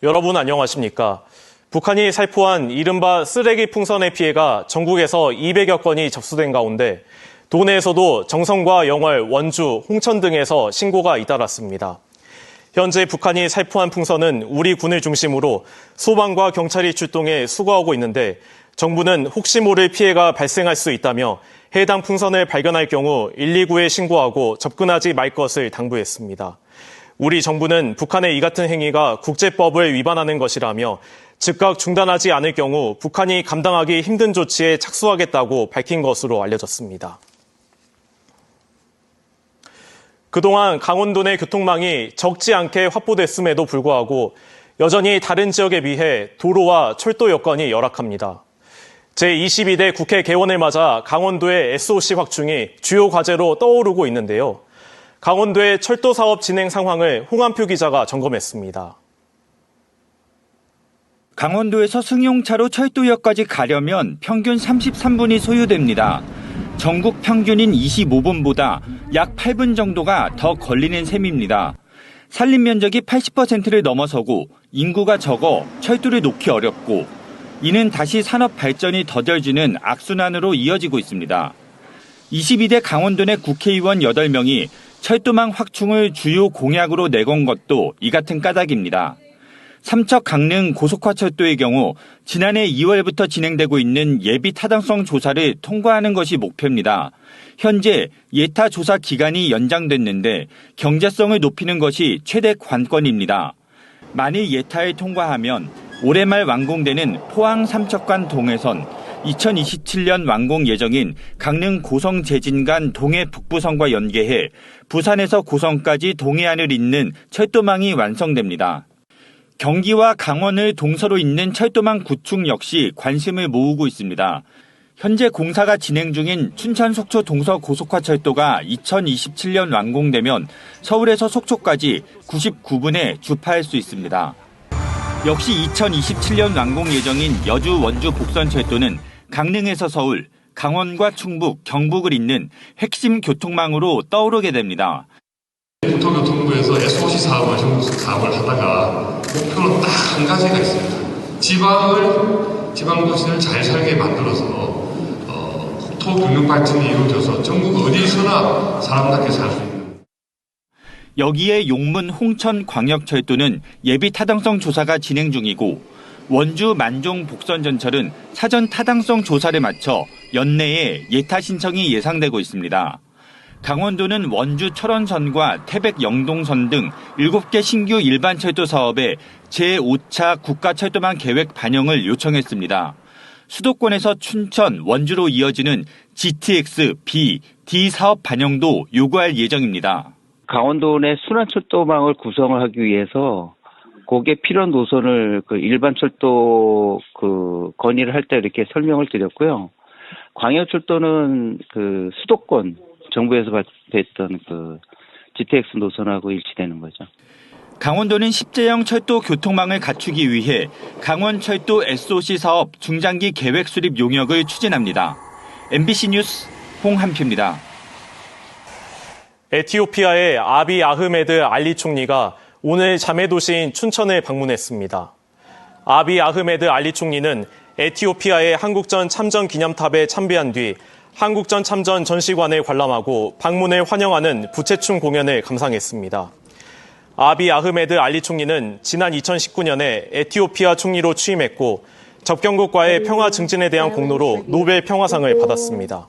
여러분 안녕하십니까? 북한이 살포한 이른바 쓰레기 풍선의 피해가 전국에서 200여 건이 접수된 가운데 도내에서도 정성과 영월, 원주, 홍천 등에서 신고가 잇따랐습니다. 현재 북한이 살포한 풍선은 우리 군을 중심으로 소방과 경찰이 출동해 수거하고 있는데 정부는 혹시 모를 피해가 발생할 수 있다며 해당 풍선을 발견할 경우 129에 신고하고 접근하지 말 것을 당부했습니다. 우리 정부는 북한의 이 같은 행위가 국제법을 위반하는 것이라며 즉각 중단하지 않을 경우 북한이 감당하기 힘든 조치에 착수하겠다고 밝힌 것으로 알려졌습니다. 그동안 강원도 내 교통망이 적지 않게 확보됐음에도 불구하고 여전히 다른 지역에 비해 도로와 철도 여건이 열악합니다. 제22대 국회 개원을 맞아 강원도의 SOC 확충이 주요 과제로 떠오르고 있는데요. 강원도의 철도 사업 진행 상황을 홍한표 기자가 점검했습니다. 강원도에서 승용차로 철도역까지 가려면 평균 33분이 소요됩니다. 전국 평균인 25분보다 약 8분 정도가 더 걸리는 셈입니다. 산림 면적이 80%를 넘어서고 인구가 적어 철도를 놓기 어렵고 이는 다시 산업 발전이 더뎌지는 악순환으로 이어지고 있습니다. 22대 강원도 내 국회의원 8명이 철도망 확충을 주요 공약으로 내건 것도 이 같은 까닭입니다. 삼척 강릉 고속화철도의 경우 지난해 2월부터 진행되고 있는 예비 타당성 조사를 통과하는 것이 목표입니다. 현재 예타 조사 기간이 연장됐는데 경제성을 높이는 것이 최대 관건입니다. 만일 예타를 통과하면 올해 말 완공되는 포항 삼척 간 동해선, 2027년 완공 예정인 강릉 고성 제진 간 동해 북부선과 연계해 부산에서 고성까지 동해안을 잇는 철도망이 완성됩니다. 경기와 강원을 동서로 잇는 철도망 구축 역시 관심을 모으고 있습니다. 현재 공사가 진행 중인 춘천 속초 동서 고속화철도가 2027년 완공되면 서울에서 속초까지 99분에 주파할 수 있습니다. 역시 2027년 완공 예정인 여주 원주 복선철도는 강릉에서 서울, 강원과 충북, 경북을 잇는 핵심 교통망으로 떠오르게 됩니다. 국토교통부에서 SOC 사업을 전국 사업을 하다가 목표는 딱 한 가지가 있습니다. 지방도시를 잘 살게 만들어서 국토균형 발전이 이루어져서 전국 어디서나 사람답게 살 수 있는. 여기에 용문 홍천 광역철도는 예비 타당성 조사가 진행 중이고 원주 만종 복선전철은 사전 타당성 조사를 마쳐 연내에 예타 신청이 예상되고 있습니다. 강원도는 원주 철원선과 태백 영동선 등 7개 신규 일반철도 사업에 제5차 국가철도망 계획 반영을 요청했습니다. 수도권에서 춘천, 원주로 이어지는 GTX, B, D 사업 반영도 요구할 예정입니다. 강원도 내 순환철도망을 구성을 하기 위해서 거기에 필요한 노선을 일반철도 건의를 할 때 이렇게 설명을 드렸고요. 광역철도는 수도권 정부에서 발표했던 GTX 노선하고 일치되는 거죠. 강원도는 10제형 철도 교통망을 갖추기 위해 강원철도 SOC 사업 중장기 계획 수립 용역을 추진합니다. MBC 뉴스 홍한표입니다. 에티오피아의 아비 아흐메드 알리 총리가 오늘 자매도시인 춘천을 방문했습니다. 아비 아흐메드 알리 총리는 에티오피아의 한국전 참전 기념탑에 참배한 뒤 한국전 참전 전시관을 관람하고 방문을 환영하는 부채춤 공연을 감상했습니다. 아비 아흐메드 알리 총리는 지난 2019년에 에티오피아 총리로 취임했고 접경국과의 평화 증진에 대한 공로로 노벨 평화상을 받았습니다.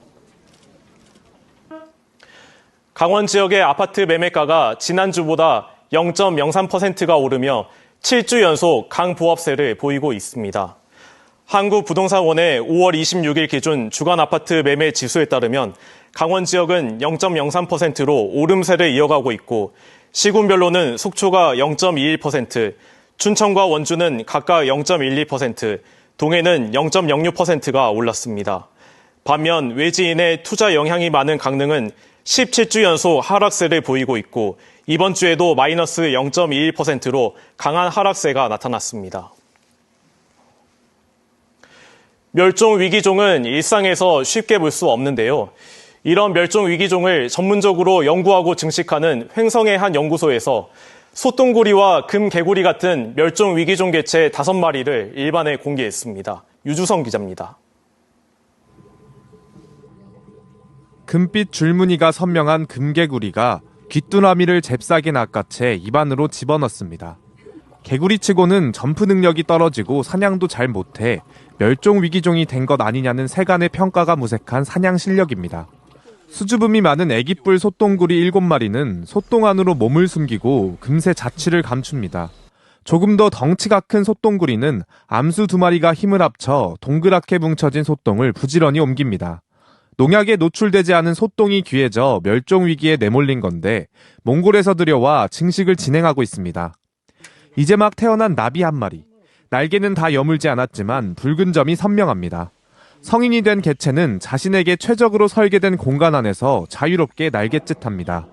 강원 지역의 아파트 매매가가 지난주보다 0.03%가 오르며 7주 연속 강보합세를 보이고 있습니다. 한국부동산원의 5월 26일 기준 주간 아파트 매매 지수에 따르면 강원 지역은 0.03%로 오름세를 이어가고 있고 시군별로는 속초가 0.21%, 춘천과 원주는 각각 0.12%, 동해는 0.06%가 올랐습니다. 반면 외지인의 투자 영향이 많은 강릉은 17주 연속 하락세를 보이고 있고 이번 주에도 마이너스 0.21%로 강한 하락세가 나타났습니다. 멸종위기종은 일상에서 쉽게 볼 수 없는데요. 이런 멸종위기종을 전문적으로 연구하고 증식하는 횡성의 한 연구소에서 소똥구리와 금개구리 같은 멸종 위기종 개체 5마리를 일반에 공개했습니다. 유주성 기자입니다. 금빛 줄무늬가 선명한 금개구리가 귀뚜라미를 잽싸게 낚아채 입안으로 집어넣습니다. 개구리치고는 점프 능력이 떨어지고 사냥도 잘 못해 멸종 위기종이 된 것 아니냐는 세간의 평가가 무색한 사냥 실력입니다. 수줍음이 많은 애기뿔 소똥구리 7마리는 소똥 안으로 몸을 숨기고 금세 자취를 감춥니다. 조금 더 덩치가 큰 소똥구리는 암수 2마리가 힘을 합쳐 동그랗게 뭉쳐진 소똥을 부지런히 옮깁니다. 농약에 노출되지 않은 소똥이 귀해져 멸종 위기에 내몰린 건데 몽골에서 들여와 증식을 진행하고 있습니다. 이제 막 태어난 나비 1마리. 날개는 다 여물지 않았지만 붉은 점이 선명합니다. 성인이 된 개체는 자신에게 최적으로 설계된 공간 안에서 자유롭게 날갯짓합니다.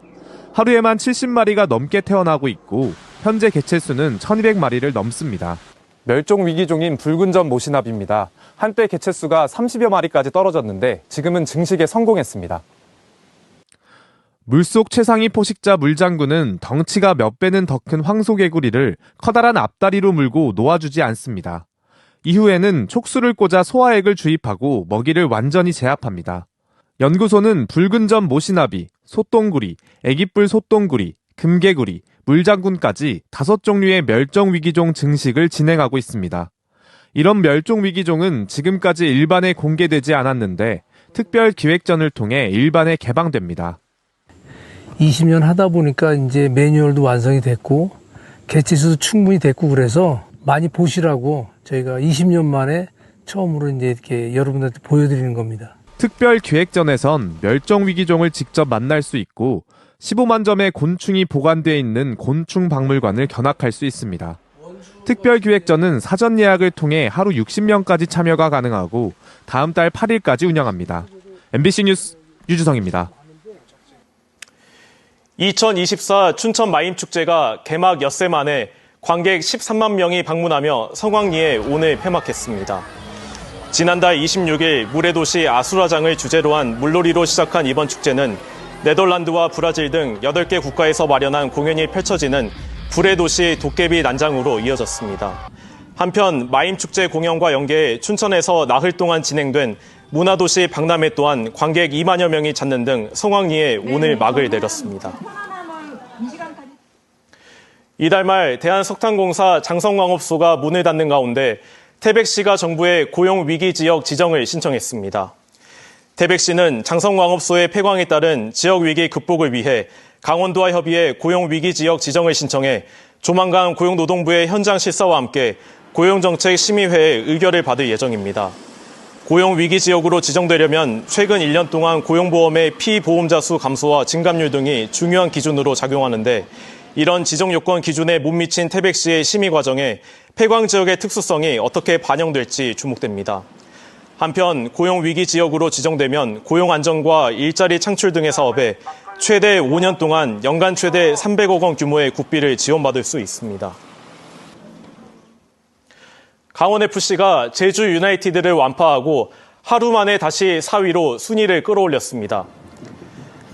하루에만 70마리가 넘게 태어나고 있고 현재 개체 수는 1200마리를 넘습니다. 멸종 위기종인 붉은 점 모시나비입니다. 한때 개체 수가 30여 마리까지 떨어졌는데 지금은 증식에 성공했습니다. 물속 최상위 포식자 물장군은 덩치가 몇 배는 더 큰 황소개구리를 커다란 앞다리로 물고 놓아주지 않습니다. 이후에는 촉수를 꽂아 소화액을 주입하고 먹이를 완전히 제압합니다. 연구소는 붉은 점 모시나비, 소똥구리, 애기뿔 소똥구리, 금개구리, 물장군까지 5종류의 멸종위기종 증식을 진행하고 있습니다. 이런 멸종위기종은 지금까지 일반에 공개되지 않았는데 특별 기획전을 통해 일반에 개방됩니다. 20년 하다 보니까 이제 매뉴얼도 완성이 됐고 개체수도 충분히 됐고 그래서 많이 보시라고 저희가 20년 만에 처음으로 이제 이렇게 여러분들한테 보여드리는 겁니다. 특별 기획전에선 멸종위기종을 직접 만날 수 있고 15만 점의 곤충이 보관되어 있는 곤충 박물관을 견학할 수 있습니다. 특별 기획전은 사전 예약을 통해 하루 60명까지 참여가 가능하고 다음 달 8일까지 운영합니다. MBC 뉴스 유주성입니다. 2024 춘천 마임축제가 개막 엿새 만에 관객 13만 명이 방문하며 성황리에 오늘 폐막했습니다. 지난달 26일 물의 도시 아수라장을 주제로 한 물놀이로 시작한 이번 축제는 네덜란드와 브라질 등 8개 국가에서 마련한 공연이 펼쳐지는 불의 도시 도깨비 난장으로 이어졌습니다. 한편 마임축제 공연과 연계해 춘천에서 나흘 동안 진행된 문화도시 박람회 또한 관객 2만여 명이 찾는 등 성황리에 오늘 막을 내렸습니다. 이달 말 대한석탄공사 장성광업소가 문을 닫는 가운데 태백시가 정부에 고용위기지역 지정을 신청했습니다. 태백시는 장성광업소의 폐광에 따른 지역위기 극복을 위해 강원도와 협의해 고용위기지역 지정을 신청해 조만간 고용노동부의 현장 실사와 함께 고용정책심의회의 의결을 받을 예정입니다. 고용위기지역으로 지정되려면 최근 1년 동안 고용보험의 피보험자 수 감소와 증감률 등이 중요한 기준으로 작용하는데 이런 지정 요건 기준에 못 미친 태백시의 심의 과정에 폐광 지역의 특수성이 어떻게 반영될지 주목됩니다. 한편 고용위기 지역으로 지정되면 고용 안정과 일자리 창출 등의 사업에 최대 5년 동안 연간 최대 300억 원 규모의 국비를 지원받을 수 있습니다. 강원FC가 제주 유나이티드를 완파하고 하루 만에 다시 4위로 순위를 끌어올렸습니다.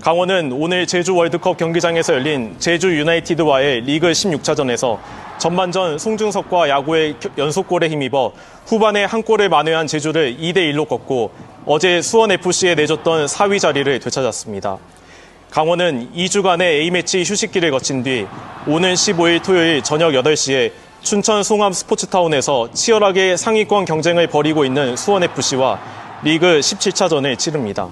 강원은 오늘 제주 월드컵 경기장에서 열린 제주 유나이티드와의 리그 16차전에서 전반전 송중석과 야구의 연속골에 힘입어 후반에 한 골을 만회한 제주를 2대1로 꺾고 어제 수원FC에 내줬던 4위 자리를 되찾았습니다. 강원은 2주간의 A매치 휴식기를 거친 뒤 오는 15일 토요일 저녁 8시에 춘천 송암 스포츠타운에서 치열하게 상위권 경쟁을 벌이고 있는 수원FC와 리그 17차전을 치릅니다.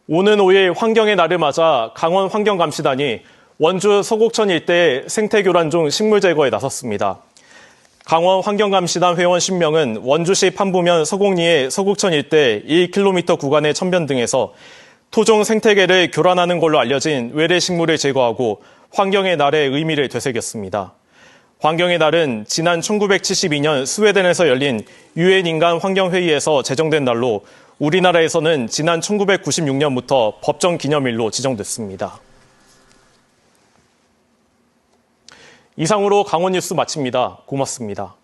오는 5일 환경의 날을 맞아 강원 환경감시단이 원주 서곡천 일대의 생태교란 중 식물 제거에 나섰습니다. 강원 환경감시단 회원 10명은 원주시 판부면 서곡리의 서곡천 일대 1km 구간의 천변 등에서 토종 생태계를 교란하는 걸로 알려진 외래 식물을 제거하고 환경의 날의 의미를 되새겼습니다. 환경의 날은 지난 1972년 스웨덴에서 열린 유엔 인간 환경회의에서 제정된 날로 우리나라에서는 지난 1996년부터 법정 기념일로 지정됐습니다. 이상으로 강원 뉴스 마칩니다. 고맙습니다.